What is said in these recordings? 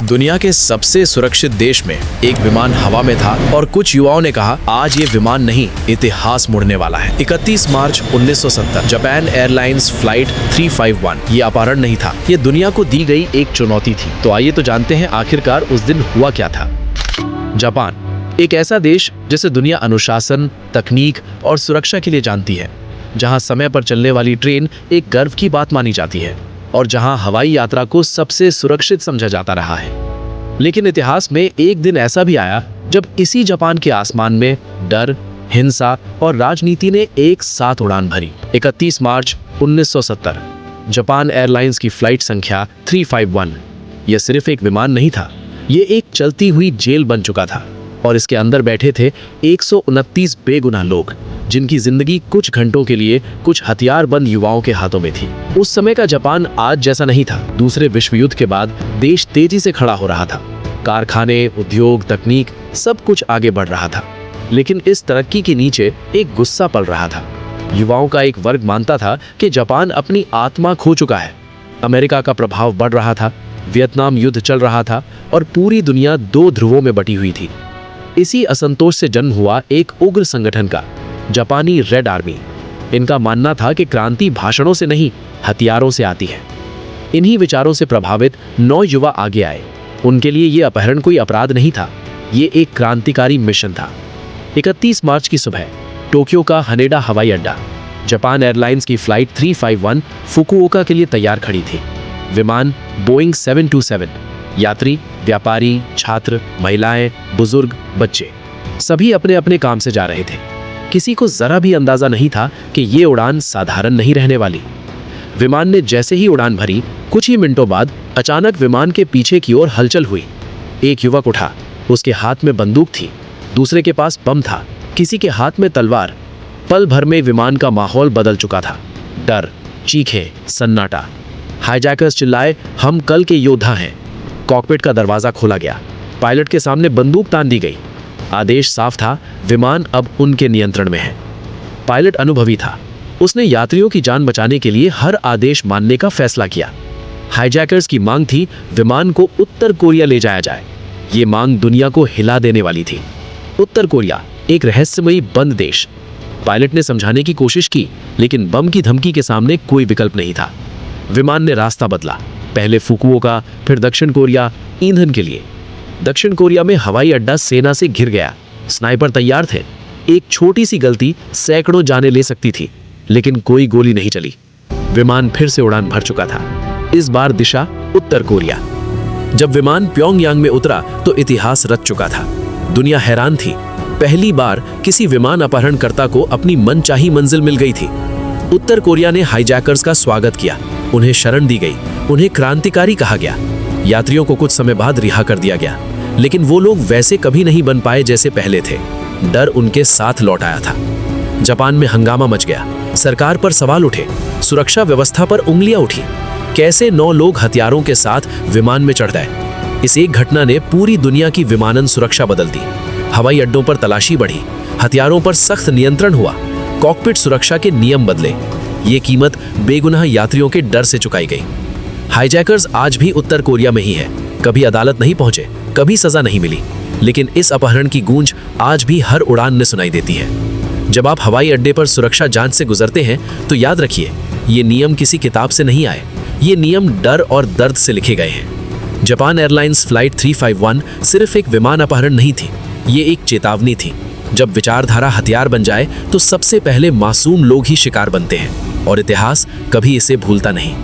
दुनिया के सबसे सुरक्षित देश में एक विमान हवा में था और कुछ युवाओं ने कहा आज ये विमान नहीं, इतिहास मुड़ने वाला है। 31 मार्च 1970 जापान एयरलाइंस फ्लाइट 351। ये अपहरण नहीं था, ये दुनिया को दी गई एक चुनौती थी। तो आइए तो जानते हैं आखिरकार उस दिन हुआ क्या था। जापान एक ऐसा देश जिसे दुनिया अनुशासन, तकनीक और सुरक्षा के लिए जानती है, जहां समय पर चलने वाली ट्रेन एक गर्व की बात मानी जाती है और जहां हवाई यात्रा को सबसे सुरक्षित समझा जाता रहा है। लेकिन इतिहास में एक दिन ऐसा भी आया जब इसी जापान के आसमान में डर, हिंसा और राजनीति ने एक साथ उड़ान भरी। 31 मार्च 1970 जापान एयरलाइंस की फ्लाइट संख्या 351। यह सिर्फ एक विमान नहीं था, ये एक चलती हुई जेल बन चुका था और इसके अंदर बैठे थे 129 बेगुनाह लोग, जिनकी जिंदगी कुछ घंटों के लिए कुछ हथियारबंद युवाओं के हाथों में थी। उस समय का जापान आज जैसा नहीं था। दूसरे विश्व युद्ध के बाद देश तेजी से खड़ा हो रहा था। कारखाने, उद्योग, तकनीक सब कुछ आगे बढ़ रहा था। लेकिन इस तरक्की के नीचे एक गुस्सा पल रहा था। युवाओं का एक वर्ग मानता था कि जापान अपनी आत्मा खो चुका है। अमेरिका का प्रभाव बढ़ रहा था, वियतनाम युद्ध चल रहा था और पूरी दुनिया दो ध्रुवों में बटी हुई थी। इसी असंतोष से जन्म हुआ एक उग्र संगठन का, जापानी रेड आर्मी। इनका मानना था कि क्रांति भाषणों से नहीं, हथियारों से आती है। इन्हीं विचारों से प्रभावित 9 युवा आगे आए। उनके लिए यह अपहरण कोई अपराध नहीं था, ये एक क्रांतिकारी मिशन था। 31 मार्च की सुबह टोक्यो का हनेडा हवाई अड्डा, जापान एयरलाइंस की फ्लाइट 351 फुकुओका के लिए तैयार खड़ी थी। विमान बोइंग 727। यात्री, व्यापारी, छात्र, महिलाएं, बुजुर्ग, बच्चे सभी अपने अपने काम से जा रहे थे। किसी को जरा भी अंदाजा नहीं था कि ये उड़ान साधारण नहीं रहने वाली। विमान ने जैसे ही उड़ान भरी, कुछ ही मिनटों बाद अचानक विमान के पीछे की ओर हलचल हुई। एक युवक उठा, उसके हाथ में बंदूक थी, दूसरे के पास बम था, किसी के हाथ में तलवार। पल भर में विमान का माहौल बदल चुका था। डर, चीखें, सन्नाटा। हाईजैकर्स चिल्लाए, हम कल के योद्धा हैं। कॉकपिट का दरवाजा खोला गया, पायलट के सामने बंदूक तान दी गई। आदेश साफ था, विमान अब उनके नियंत्रण में है। पायलट अनुभवी था, उसने यात्रियों की जान बचाने के लिए हर आदेश मानने का फैसला किया। हाईजैकर्स की मांग थी विमान को उत्तर कोरिया ले जाया जाए। ये मांग दुनिया को हिला देने वाली थी। उत्तर कोरिया एक रहस्यमयी बंद देश। पायलट ने समझाने की कोशिश की, लेकिन बम की धमकी के सामने कोई विकल्प नहीं था। विमान ने रास्ता बदला, पहले फुकुओका, फिर दक्षिण कोरिया, ईंधन के लिए। दक्षिण कोरिया में हवाई अड्डा सेना से घिर गया। स्नाइपर तैयार थे। एक छोटी सी गलती सैकड़ों जानें ले सकती थी, लेकिन कोई गोली नहीं चली। विमान फिर से उड़ान भर चुका था। इस बार दिशा उत्तर कोरिया। जब विमान प्योंगयांग में उतरा तो इतिहास रच चुका था। दुनिया हैरान थी। पहली बार किसी विमान अपहरणकर्ता को अपनी मनचाही मंजिल मिल गई थी। उत्तर कोरिया ने हाईजैकर्स का स्वागत किया, उन्हें शरण दी गई, उन्हें क्रांतिकारी कहा गया। यात्रियों को कुछ समय बाद रिहा कर दिया गया, लेकिन वो लोग वैसे कभी नहीं बन पाए जैसे पहले थे। डर उनके साथ लौट आया था। जापान में हंगामा मच गया, सरकार पर सवाल उठे, सुरक्षा व्यवस्था पर उंगलियां उठी। कैसे 9 लोग हथियारों के साथ विमान में चढ़ गए? इस एक घटना ने पूरी दुनिया की विमानन सुरक्षा बदल दी। हवाई अड्डों पर तलाशी बढ़ी, हथियारों पर सख्त नियंत्रण हुआ, कॉकपिट सुरक्षा के नियम बदले। ये कीमत बेगुनाह यात्रियों के डर से चुकाई गई। हाईजैकर्स आज भी उत्तर कोरिया में ही है। कभी अदालत नहीं पहुंचे, कभी सजा नहीं मिली, लेकिन इस अपहरण की गूंज आज भी हर उड़ान में सुनाई देती है। जब आप हवाई अड्डे पर सुरक्षा जांच से गुजरते हैं तो याद रखिए, ये नियम किसी किताब से नहीं आए, ये नियम डर और दर्द से लिखे गए हैं। जापान एयरलाइंस फ्लाइट 351 सिर्फ एक विमान अपहरण नहीं थी, ये एक चेतावनी थी। जब विचारधारा हथियार बन जाए तो सबसे पहले मासूम लोग ही शिकार बनते हैं और इतिहास कभी इसे भूलता नहीं।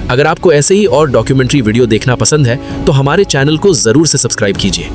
अगर आपको ऐसे ही और डॉक्यूमेंट्री वीडियो देखना पसंद है तो हमारे चैनल को जरूर से सब्सक्राइब कीजिए।